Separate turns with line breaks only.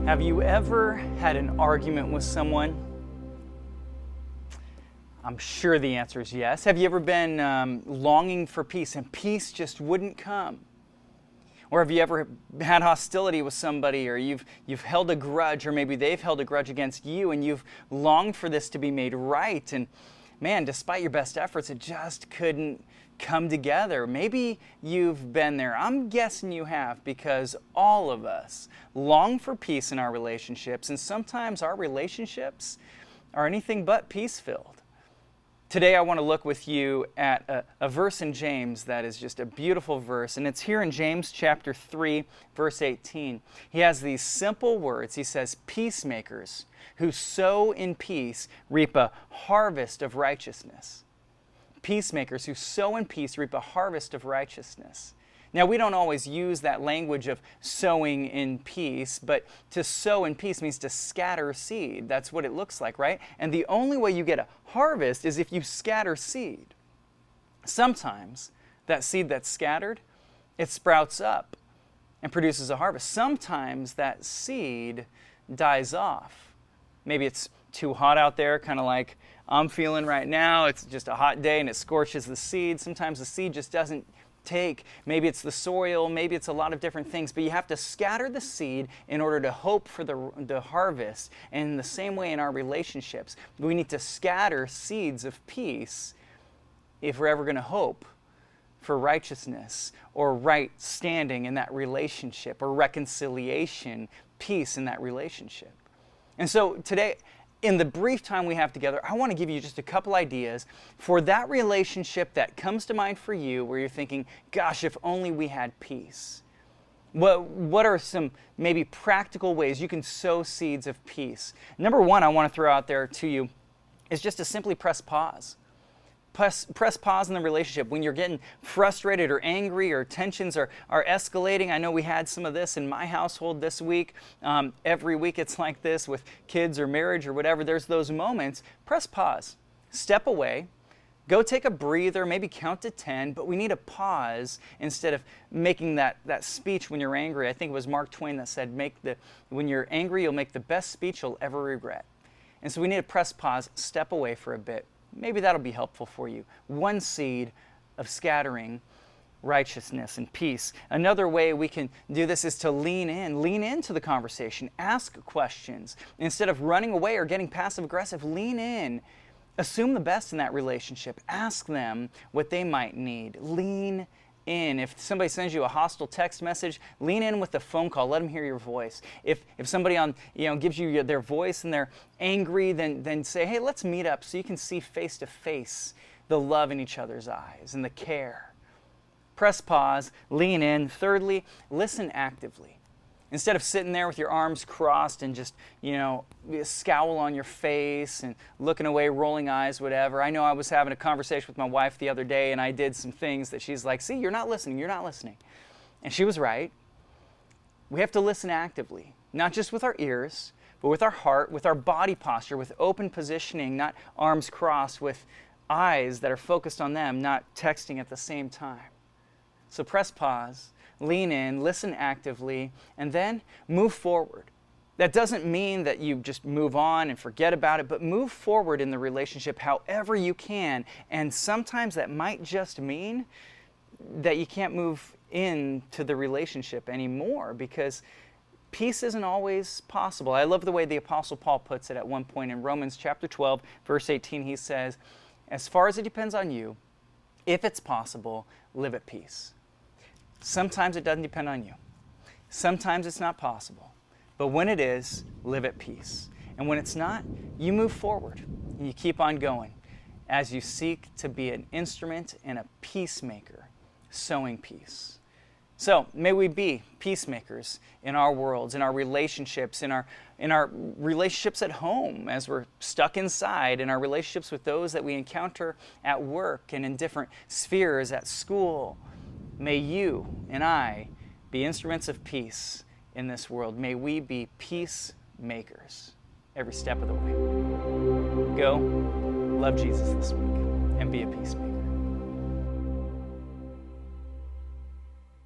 Have you ever had an argument with someone? I'm sure the answer is yes. Have you ever been longing for peace and peace just wouldn't come? Or have you ever had hostility with somebody, or you've held a grudge, or maybe they've held a grudge against you, and you've longed for this to be made right, and man, despite your best efforts, it just couldn't come together. Maybe you've been there. I'm guessing you have, because all of us long for peace in our relationships, and sometimes our relationships are anything but peace-filled. Today I want to look with you at a verse in James that is just a beautiful verse, and it's here in James chapter 3, verse 18. He has these simple words. He says, "Peacemakers who sow in peace reap a harvest of righteousness." Peacemakers who sow in peace reap a harvest of righteousness. Now, we don't always use that language of sowing in peace, but to sow in peace means to scatter seed. That's what it looks like, right? And the only way you get a harvest is if you scatter seed. Sometimes that seed that's scattered, it sprouts up and produces a harvest. Sometimes that seed dies off. Maybe it's too hot out there, kind of like I'm feeling right now. It's just a hot day and it scorches the seed. Sometimes the seed just doesn't take. Maybe it's the soil, maybe it's a lot of different things, but you have to scatter the seed in order to hope for the harvest. And in the same way in our relationships, we need to scatter seeds of peace if we're ever going to hope for righteousness or right standing in that relationship, or reconciliation, peace in that relationship. And so today, in the brief time we have together, I want to give you just a couple ideas for that relationship that comes to mind for you where you're thinking, gosh, if only we had peace. What are some maybe practical ways you can sow seeds of peace? Number one I want to throw out there to you is just to simply press pause. Press pause in the relationship when you're getting frustrated or angry or tensions are escalating. I know we had some of this in my household this week. Every week it's like this with kids or marriage or whatever. There's those moments. Press pause. Step away. Go take a breather, maybe count to 10, but we need a pause instead of making that speech when you're angry. I think it was Mark Twain that said, when you're angry, you'll make the best speech you'll ever regret. And so we need to press pause, step away for a bit. Maybe that'll be helpful for you. One seed of scattering righteousness and peace. Another way we can do this is to lean into the conversation, ask questions. Instead of running away or getting passive aggressive, lean in. Assume the best in that relationship. Ask them what they might need. Lean in. If somebody sends you a hostile text message, lean in with a phone call. Let them hear your voice. If somebody gives you their voice and they're angry, then say, hey, let's meet up so you can see face to face the love in each other's eyes and the care. Press pause, lean in. Thirdly, listen actively. Instead of sitting there with your arms crossed and just, a scowl on your face and looking away, rolling eyes, whatever. I know I was having a conversation with my wife the other day and I did some things that she's like, see, you're not listening. And she was right. We have to listen actively, not just with our ears, but with our heart, with our body posture, with open positioning, not arms crossed, with eyes that are focused on them, not texting at the same time. So press pause. Lean in, listen actively, and then move forward. That doesn't mean that you just move on and forget about it, but move forward in the relationship however you can. And sometimes that might just mean that you can't move into the relationship anymore because peace isn't always possible. I love the way the Apostle Paul puts it at one point in Romans chapter 12, verse 18. He says, as far as it depends on you, if it's possible, live at peace. Sometimes it doesn't depend on you. Sometimes it's not possible. But when it is, live at peace. And when it's not, you move forward and you keep on going as you seek to be an instrument and a peacemaker, sowing peace. So may we be peacemakers in our worlds, in our relationships, in our relationships at home as we're stuck inside, in our relationships with those that we encounter at work and in different spheres at school. May you and I be instruments of peace in this world. May we be peacemakers every step of the way. Go, love Jesus this week, and be a peacemaker.